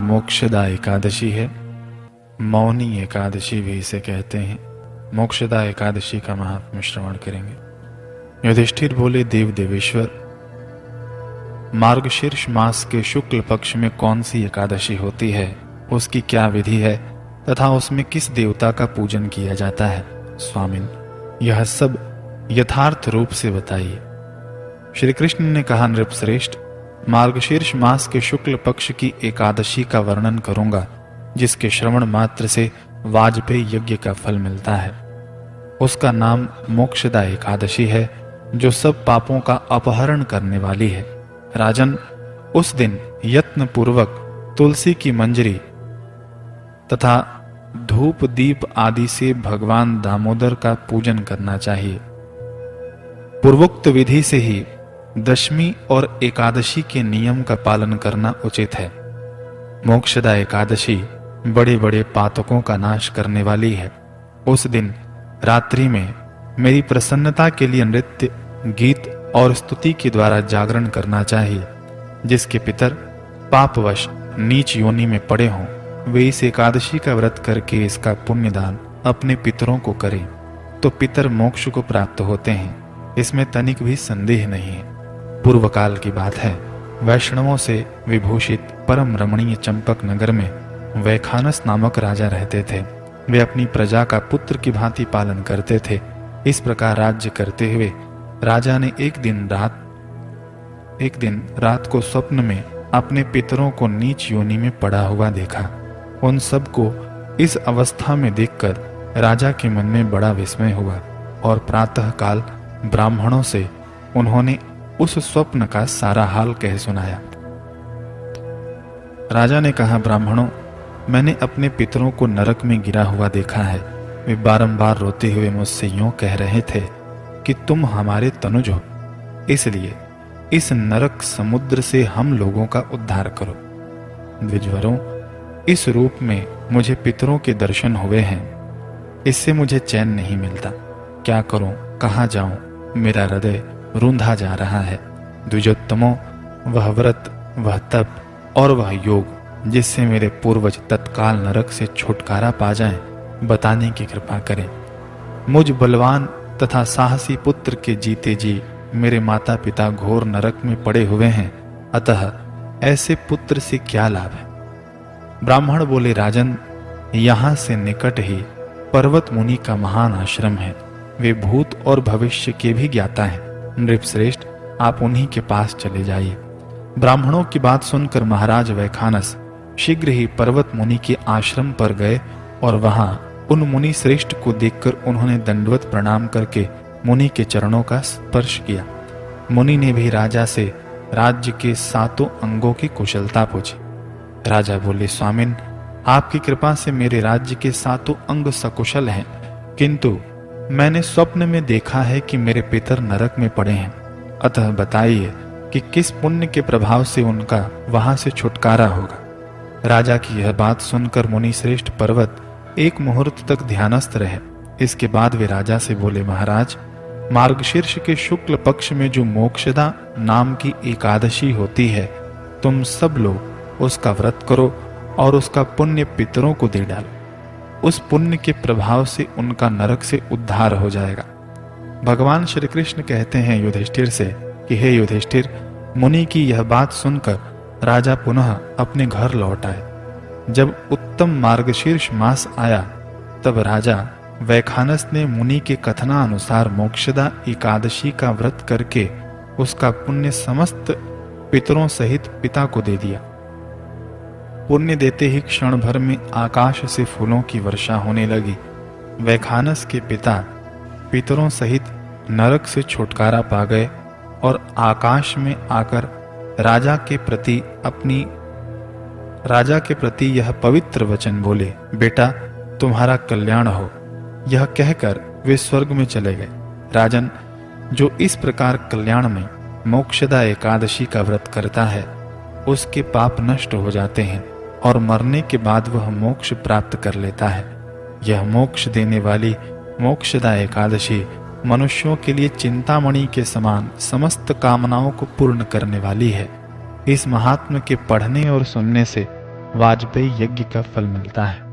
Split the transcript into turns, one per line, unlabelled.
मोक्षदा एकादशी है। मौनी एकादशी भी इसे कहते हैं। मोक्षदा एकादशी का महात्म्य श्रवण करेंगे। युधिष्ठिर बोले, देव देवेश्वर, मार्गशीर्ष मास के शुक्ल पक्ष में कौन सी एकादशी होती है, उसकी क्या विधि है तथा उसमें किस देवता का पूजन किया जाता है? स्वामिन, यह सब यथार्थ रूप से बताइए। श्री कृष्ण ने कहा, नृपश्रेष्ठ, मार्गशीर्ष मास के शुक्ल पक्ष की एकादशी का वर्णन करूंगा, जिसके श्रवण मात्र से वाजपेयी यज्ञ का फल मिलता है। उसका नाम मोक्षदा एकादशी है, जो सब पापों का अपहरण करने वाली है। राजन, उस दिन यत्न पूर्वक तुलसी की मंजरी तथा धूप दीप आदि से भगवान दामोदर का पूजन करना चाहिए। पूर्वोक्त विधि से ही दशमी और एकादशी के नियम का पालन करना उचित है। मोक्षदा एकादशी बड़े बड़े पातकों का नाश करने वाली है। उस दिन रात्रि में मेरी प्रसन्नता के लिए नृत्य, गीत और स्तुति के द्वारा जागरण करना चाहिए। जिसके पितर पापवश नीच योनि में पड़े हों, वे इस एकादशी का व्रत करके इसका पुण्यदान अपने पितरों को करें तो पितर मोक्ष को प्राप्त होते हैं। इसमें तनिक भी संदेह नहीं है। पूर्व काल की बात है। वैष्णवों से विभूषित परम रमणीय चंपक नगर में वैखानस नामक राजा रहते थे। वे अपनी प्रजा का पुत्र की भांति पालन करते थे। इस प्रकार राज्य करते हुए राजा ने एक दिन रात को स्वप्न में अपने पितरों को नीच योनि में पड़ा हुआ देखा। उन सब को इस अवस्था में देखकर राजा के मन में बड़ा विस्मय हुआ और प्रातः काल ब्राह्मणों से उन्होंने उस स्वप्न का सारा हाल कह सुनाया। राजा ने कहा, ब्राह्मणों, मैंने अपने पितरों को नरक में गिरा हुआ देखा है। वे बारंबार रोते हुए मुझसे यूं कह रहे थे कि तुम हमारे तनुज हो, इसलिए इस नरक समुद्र से हम लोगों का उद्धार करो। द्विजवरों, इस रूप में मुझे पितरों के दर्शन हुए हैं। इससे मुझे चैन नहीं मिलता। क्या करूं, कहाँ जाऊं? मेरा हृदय रूंधा जा रहा है। द्विजोत्तमों, वह व्रत, वह तप और वह योग जिससे मेरे पूर्वज तत्काल नरक से छुटकारा पा जाएं, बताने की कृपा करें। मुझ बलवान तथा साहसी पुत्र के जीते जी मेरे माता पिता घोर नरक में पड़े हुए हैं, अतः ऐसे पुत्र से क्या लाभ है? ब्राह्मण बोले, राजन, यहाँ से निकट ही पर्वत मुनि का महान आश्रम है। वे भूत और भविष्य के भी ज्ञाता हैं। नृपश्रेष्ठ, आप उन्हीं के पास चले जाइए। ब्राह्मणों की बात सुनकर महाराज वैखानस शीघ्र ही पर्वत मुनि के आश्रम पर गए और वहां उन मुनि श्रेष्ठ को देखकर उन्होंने दंडवत प्रणाम करके मुनि के चरणों का स्पर्श किया। मुनि ने भी राजा से राज्य के 7 अंगों की कुशलता पूछी। राजा बोले, स्वामिन, आपकी कृपा से मेरे राज्य के 7 अंग सकुशल हैं, किंतु मैंने स्वप्न में देखा है कि मेरे पितर नरक में पड़े हैं। अतः बताइए कि किस पुण्य के प्रभाव से उनका वहां से छुटकारा होगा। राजा की यह बात सुनकर मुनि श्रेष्ठ पर्वत एक मुहूर्त तक ध्यानस्थ रहे। इसके बाद वे राजा से बोले, महाराज, मार्गशीर्ष के शुक्ल पक्ष में जो मोक्षदा नाम की एकादशी होती है, तुम सब लोग उसका व्रत करो और उसका पुण्य पितरों को दे डालो। उस पुण्य के प्रभाव से उनका नरक से उद्धार हो जाएगा। भगवान श्री कृष्ण कहते हैं युधिष्ठिर से कि हे युधिष्ठिर, मुनि की यह बात सुनकर राजा पुनः अपने घर लौट आए। जब उत्तम मार्गशीर्ष मास आया, तब राजा वैखानस ने मुनि के कथनानुसार मोक्षदा एकादशी का व्रत करके उसका पुण्य समस्त पितरों सहित पिता को दे दिया। पुण्य देते ही क्षण भर में आकाश से फूलों की वर्षा होने लगी। वैखानस के पिता पितरों सहित नरक से छुटकारा पा गए और आकाश में आकर राजा के प्रति यह पवित्र वचन बोले, बेटा, तुम्हारा कल्याण हो। यह कहकर वे स्वर्ग में चले गए। राजन, जो इस प्रकार कल्याण में मोक्षदा एकादशी का व्रत करता है, उसके पाप नष्ट हो जाते हैं और मरने के बाद वह मोक्ष प्राप्त कर लेता है। यह मोक्ष देने वाली मोक्षदा एकादशी मनुष्यों के लिए चिंतामणि के समान समस्त कामनाओं को पूर्ण करने वाली है। इस महात्म्य के पढ़ने और सुनने से वाजपेयी यज्ञ का फल मिलता है।